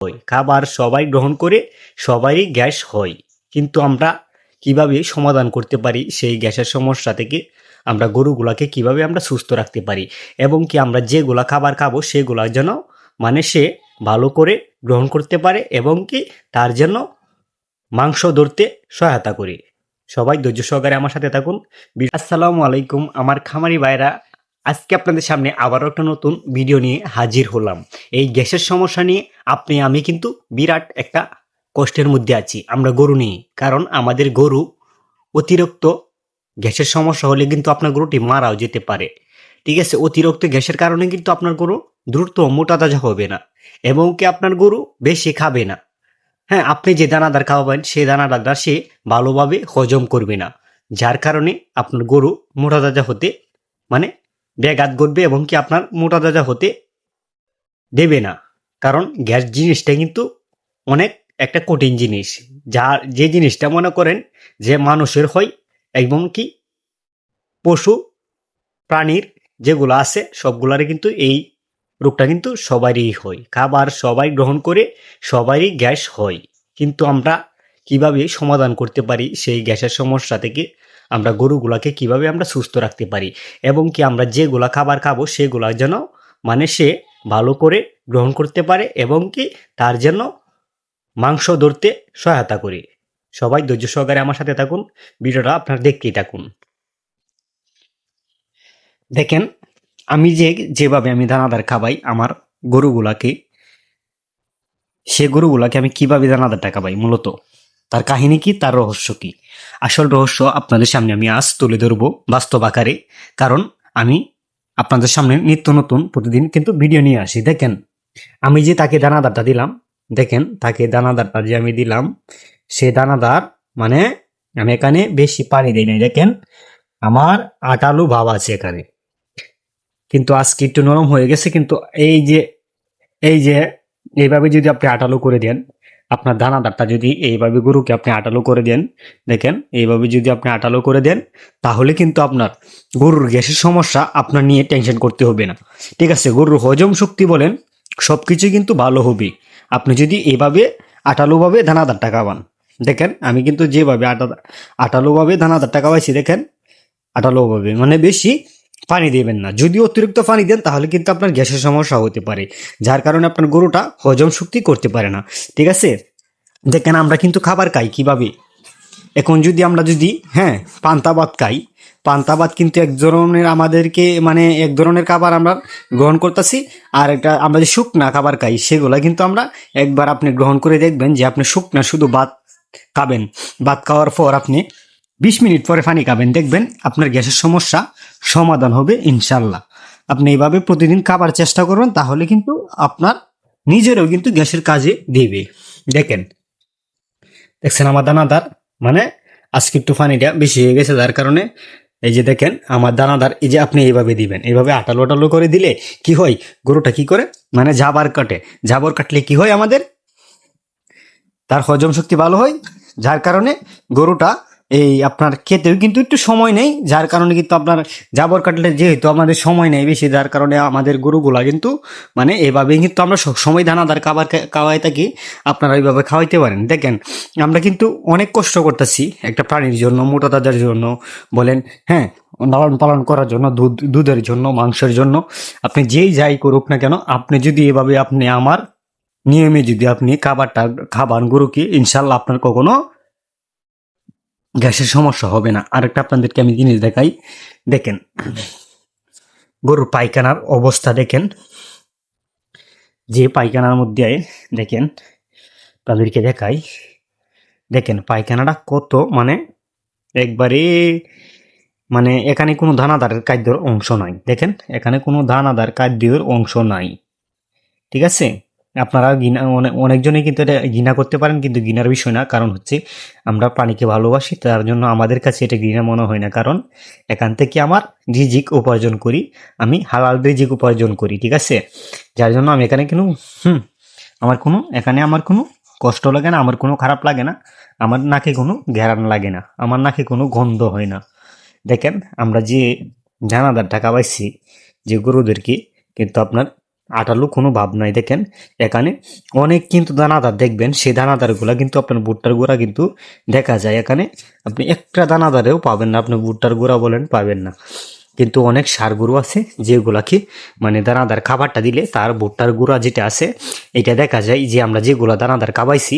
হয়, খাবার সবাই গ্রহণ করে সবারই গ্যাস হয়, কিন্তু আমরা কিভাবে সমাধান করতে পারি সেই গ্যাসের সমস্যা থেকে আমরা গরুগুলাকে কিভাবে আমরা সুস্থ রাখতে পারি এবং কি আমরা যেগুলা খাবার খাবো সেগুলা যেন সে ভালো করে গ্রহণ করতে পারে এবং কি তার জন্য মাংস ধরতে সহায়তা করি। সবাই ধৈর্য সহকারে আমার সাথে থাকুন। আসসালামু আলাইকুম আমার খামারি ভাইরা, আজকে আপনাদের সামনে আবারও একটা নতুন ভিডিও নিয়ে হাজির হলাম। এই গ্যাসের সমস্যা নিয়ে আমি কিন্তু বিরাট একটা কষ্টের মধ্যে আছি আমরা গরু নিয়ে, কারণ আমাদের গরু অতিরিক্ত গ্যাসের সমস্যা হলে কিন্তু আপনার গরুটি মারাও যেতে পারে। ঠিক আছে, অতিরিক্ত গ্যাসের কারণে কিন্তু আপনার গরু দ্রুত মোটা তাজা হবে না এবং কি আপনার গরু বেশি খাবে না। হ্যাঁ, আপনি যে দানাদার খাওয়াবেন সেই দানাদারটা সে ভালোভাবে হজম করবে না, যার কারণে আপনার গরু মোটা তাজা হতে মানে ব্যাঘাত ঘটবে এবং কি আপনার মোটা তাজা হতে দেবে না। কারণ গ্যাস জিনিসটা কিন্তু অনেক একটা কঠিন জিনিস, যার যে জিনিসটা মনে করেন যে মানুষের হয় এবং কি পশু প্রাণীর যেগুলো আছে সবগুলারই কিন্তু এই রোগটা কিন্তু সবারই হয়, খাবার সবাই গ্রহণ করে সবারই গ্যাস হয়, কিন্তু আমরা কিভাবে সমাধান করতে পারি সেই গ্যাসের সমস্যা থেকে আমরা গরুগুলাকে কিভাবে আমরা সুস্থ রাখতে পারি এবং কি আমরা যেগুলা খাবার খাবো সেগুলা যেন সে ভালো করে গ্রহণ করতে পারে এবং কি তার জন্য মাংস ধরতে সহায়তা করি। সবাই ধৈর্য সহকারে আমার সাথে থাকুন, ভিডিওটা আপনারা দেখতেই থাকুন। দেখেন, আমি যেভাবে আমি দানাদার খাবাই আমার গরুগুলাকে, সে গরুগুলাকে আমি কিভাবে দানাদারটা খাবাই, মূলত তার কাহিনী কি, তার রহস্য কি, আসল রহস্য আপনাদের সামনে আমি আজ তুলে ধরবো বাস্তব আকারে। কারণ আমি আপনাদের সামনে নিত্য নতুন প্রতিদিন কিন্তু ভিডিও নিয়ে আসি। দেখেন, আমি যে তাকে দানাদারটা দিলাম, দেখেন তাকে দানাদারটা যে আমি দিলাম, সে দানাদার আমি এখানে বেশি পানি দিই নাই। দেখেন আমার আটালু ভাব আছে এখানে, কিন্তু আজকে একটু নরম হয়ে গেছে। কিন্তু এই যে এইভাবে যদি আপনি আটালো করে দেন, আপনার দানাদারটা যদি এইভাবে গরুকে আপনি আটালো করে দেন, দেখেন এইভাবে যদি আপনি আটালো করে দেন, তাহলে কিন্তু আপনার গরুর গ্যাসের সমস্যা আপনার নিয়ে টেনশন করতে হবে না। ঠিক আছে, গরুর হজম শক্তি বলেন সবকিছু কিন্তু ভালো হবে আপনি যদি এইভাবে আটালোভাবে দানাদারটা খাওয়ান। দেখেন আমি কিন্তু যেভাবে আটালোভাবে দানাদারটা খাওয়াইছি, দেখেন আটালোভাবে বেশি পানি দেবেন না। যদি অতিরিক্ত পানি দেন তাহলে কিন্তু আপনার গ্যাসের সমস্যা হতে পারে, যার কারণে আপনার গরুটা হজম শক্তি করতে পারে না। ঠিক আছে, দেখেন আমরা কিন্তু খাবার খাই কিভাবে। এখন যদি আমরা হ্যাঁ পান্তা ভাত খাই, পান্তা ভাত কিন্তু এক ধরনের আমাদেরকে এক ধরনের খাবার আমরা গ্রহণ করতেছি। আর একটা আমরা যে শুকনা খাবার খাই সেগুলা কিন্তু আমরা একবার আপনি গ্রহণ করে দেখবেন যে আপনি শুকনা শুধু ভাত খাবেন, ভাত খাওয়ার পর আপনি 20 মিনিট পরে পানি খাবেন, দেখবেন আপনার গ্যাসের সমস্যা সমাধান হবে ইনশাল্লাহ। আপনি এইভাবে প্রতিদিন খাবার চেষ্টা করবেন, তাহলে কিন্তু আপনার নিজেরও কিন্তু গ্যাসের কাজে দিবে। দেখছেন আমার দানাদার আজকে একটু পানিটা বেশি হয়ে গেছে, যার কারণে এই যে দেখেন আমার দানাদার, এই যে আপনি এইভাবে দিবেন, এইভাবে আটালো আটালো করে দিলে কি হয়, গরুটা কি করে জাবার কাটে, জাবর কাটলে কি হয় আমাদের তার হজম শক্তি ভালো হয়, যার কারণে গরুটা এই আপনার খেতেও কিন্তু একটু সময় নেই, যার কারণে কিন্তু আপনার জাবর কাটলে যেহেতু আমাদের সময় নেই বেশি, যার কারণে আমাদের গরুগুলা কিন্তু এভাবেই কিন্তু আমরা সবসময় দানাদার খাবার খাওয়াই থাকি, আপনারা এইভাবে খাওয়াইতে পারেন। দেখেন আমরা কিন্তু অনেক কষ্ট করতেছি একটা প্রাণীর জন্য, মোটা তাজার জন্য বলেন, হ্যাঁ লালন পালন করার জন্য, দুধের জন্য, মাংসের জন্য, আপনি যেই যাই করুক না কেন, আপনি যদি এভাবে আপনি আমার নিয়মে যদি আপনি খাবারটা খাবার গরুকে, ইনশাল্লাহ আপনার কখনো গ্যাসের সমস্যা হবে না। আরেকটা আপনাদেরকে আমি জিনিস দেখাই, দেখেন গরুর পায়খানার অবস্থা দেখেন, যে পায়খানার মধ্যে দেখেন তাদেরকে দেখাই, দেখেন পায়খানাটা কত একবারে এখানে কোনো দানাদারের খাদ্যের অংশ নাই। দেখেন এখানে কোনো দানাদার খাদ্যের অংশ নাই। ঠিক আছে, আপনারা অনেকজনেই কিন্তু এটা ঘৃণা করতে পারেন, কিন্তু ঘৃণার বিষয় না, কারণ হচ্ছে আমরা প্রাণীকে ভালোবাসি, তার জন্য আমাদের কাছে এটা ঘৃণা মনে হয় না। কারণ এখান থেকে আমার রিজিক উপার্জন করি, আমি হালাল রিজিক উপার্জন করি। ঠিক আছে, যার জন্য আমি এখানে আমার কোনো কষ্ট লাগে না, আমার কোনো খারাপ লাগে না, আমার নাকে কোনো ঘেরান লাগে না, আমার নাকে কোনো গন্ধ হয় না। দেখেন আমরা যে দানাদারটা খাওয়াইছি যে গরুদেরকে, কিন্তু আপনার আঠালো কোনো ভাব নাই। দেখেন এখানে অনেক কিন্তু দানাদার দেখবেন, সেই দানাদারগুলা কিন্তু আপনার ভুট্টার গুঁড়া কিন্তু দেখা যায়। এখানে আপনি একটা দানাদারেও পাবেন না, আপনি ভুট্টার গুঁড়া বলেন পাবেন না। কিন্তু অনেক সার গরু আছে যেগুলাকে মানে দানাদার খাবারটা দিলে তার ভুট্টার গুঁড়া যেটা আছে এটা দেখা যায় যে আমরা যেগুলা দানাদার খাবাইছি,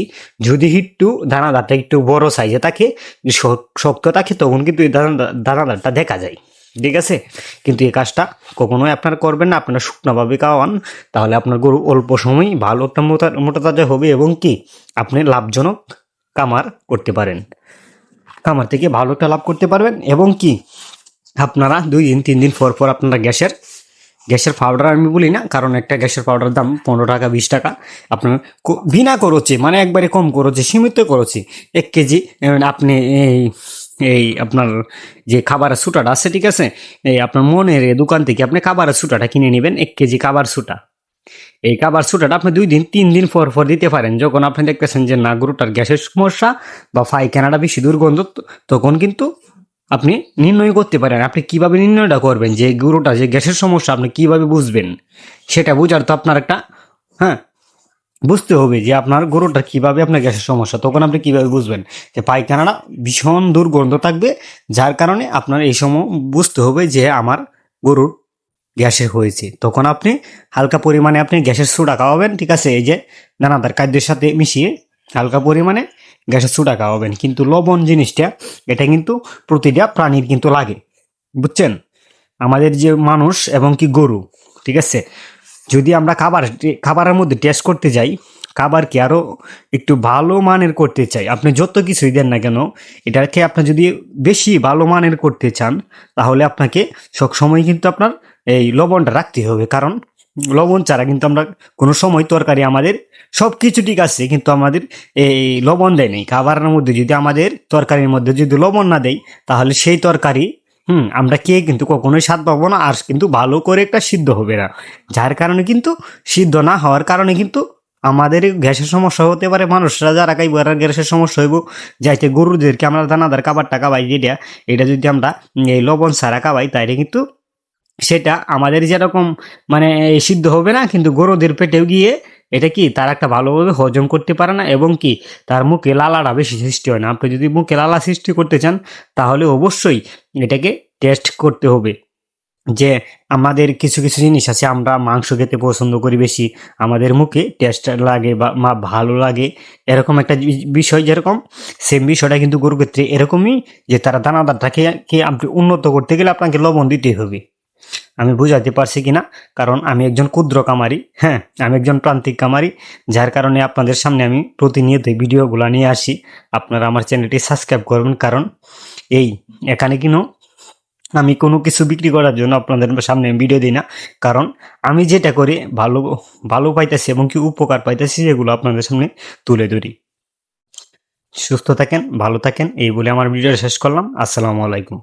যদি একটু দানাদারটা একটু বড় সাইজে থাকে, শক্ত থাকে, তখন কিন্তু এই দানাদারটা দেখা যায়। ঠিক আছে, কিন্তু এই কাজটা কখনোই আপনারা করবেন না। আপনারা শুকনোভাবে খাওয়ান, তাহলে আপনার গরু অল্প সময় ভালো একটা মোটা তাজা হবে এবং কি আপনি লাভজনক কামার করতে পারেন, কামার থেকে ভালো একটা লাভ করতে পারবেন। এবং কি আপনারা 2 দিন 3 দিন পর পর আপনারা গ্যাসের পাউডার আমি বলি না, কারণ একটা গ্যাসের পাউডার দাম 15 টাকা 20 টাকা। আপনার বিনা খরচে মানে একবারে কম খরচে সীমিত খরচে 1 কেজি আপনি এই এই আপনার যে খাবারের সুটাটা আছে, ঠিক আছে, এই আপনার মনের দোকান থেকে আপনি খাবারের সুটাটা কিনে নেবেন, 1 কেজি খাবার সুটা। এই খাবার সুটাটা আপনি 2 দিন 3 দিন পর পর দিতে পারেন। যখন আপনি দেখতেছেন যে না গরুটার গ্যাসের সমস্যা বা পায়খানাটা বেশি দুর্গন্ধ, তখন কিন্তু আপনি নির্ণয় করতে পারেন। আপনি কিভাবে নির্ণয়টা করবেন যে গরুটা যে গ্যাসের সমস্যা, আপনি কিভাবে বুঝবেন সেটা বোঝার তো আপনার একটা, হ্যাঁ, বুঝতে হবে যে আপনার গরুটার কিভাবে আপনার গ্যাসের সমস্যা। তখন আপনি কিভাবে বুঝবেন যে পায়খানাটা ভীষণ দুর্গন্ধ থাকবে, যার কারণে আপনার এই সময় বুঝতে হবে যে আমার গরুর গ্যাসের হয়েছে। তখন আপনি হালকা পরিমাণে আপনি গ্যাসের সোডা খাওয়াবেন, ঠিক আছে, এই যে দানাদার খাদ্যের সাথে মিশিয়ে হালকা পরিমাণে গ্যাসের সোডা খাওয়াবেন। কিন্তু লবণ জিনিসটা এটা কিন্তু প্রতিটা প্রাণীর কিন্তু লাগে, বুঝছেন, আমাদের যে মানুষ এবং কি গরু, ঠিক আছে, যদি আমরা খাবারের মধ্যে টেস্ট করতে যাই, খাবারকে আরও একটু ভালো মানের করতে চাই, আপনি যত কিছুই দেন না কেন, এটাকে আপনি যদি বেশি ভালো মানের করতে চান, তাহলে আপনাকে সবসময় কিন্তু আপনার এই লবণটা রাখতে হবে। কারণ লবণ ছাড়া কিন্তু আমরা কোনো সময় তরকারি, আমাদের সব কিছু ঠিক আছে কিন্তু আমাদের এই লবণ দেয় নেই খাবারের মধ্যে। যদি আমাদের তরকারির মধ্যে যদি লবণ না দেয়, তাহলে সেই তরকারি আমরা কে কিন্তু কখনোই স্বাদ পাবো না, আর কিন্তু ভালো করে একটা সিদ্ধ হবে না। যার কারণে কিন্তু সিদ্ধ না হওয়ার কারণে কিন্তু আমাদের গ্যাসের সমস্যা হতে পারে। মানুষরা যারা খাইব আর গ্যাসের সমস্যা হইব, যাইতে গরুদেরকে আমরা দানাদার খাবারটা খাওয়াই যেটা, এটা যদি আমরা এই লবণ ছাড়া খাওয়াই, তাইলে কিন্তু সেটা আমাদের যেরকম মানে সিদ্ধ হবে না, কিন্তু গরুদের পেটেও গিয়ে এটা কি তার একটা ভালোভাবে হজম করতে পারে না, এবং কি তার মুখে লালাটা বেশি সৃষ্টি হয় না। আপনি যদি মুখে লালা সৃষ্টি করতে চান, তাহলে অবশ্যই এটাকে টেস্ট করতে হবে। যে আমাদের কিছু কিছু জিনিস আছে, আমরা মাংস খেতে পছন্দ করি বেশি, আমাদের মুখে টেস্ট লাগে বা ভালো লাগে, এরকম একটা বিষয়। যেরকম সেম বিষয়টা কিন্তু গরুর ক্ষেত্রে এরকমই, যে তারা দানাদারটাকে আপনি উন্নত করতে গেলে আপনাকে লবণ দিতেই হবে। আমি বুঝাতে পারছি কিনা, কারণ আমি একজন ক্ষুদ্র কামারি, হ্যাঁ, আমি একজন প্রান্তিক কামারি, যার কারণে আপনাদের সামনে আমি প্রতিনিয়ত ভিডিওগুলো নিয়ে আসি। আপনারা আমার চ্যানেলটি সাবস্ক্রাইব করবেন, কারণ এই এখানে কিন্তু আমি কোনো কিছু বিক্রি করার জন্য আপনাদের সামনে ভিডিও দিই না, কারণ আমি যেটা করি ভালো ভালো পাইতেছি এবং কি উপকার পাইতেছি, যেগুলো আপনাদের সামনে তুলে ধরি। সুস্থ থাকেন, ভালো থাকেন, এই বলে আমার ভিডিওটা শেষ করলাম। আসসালামু আলাইকুম।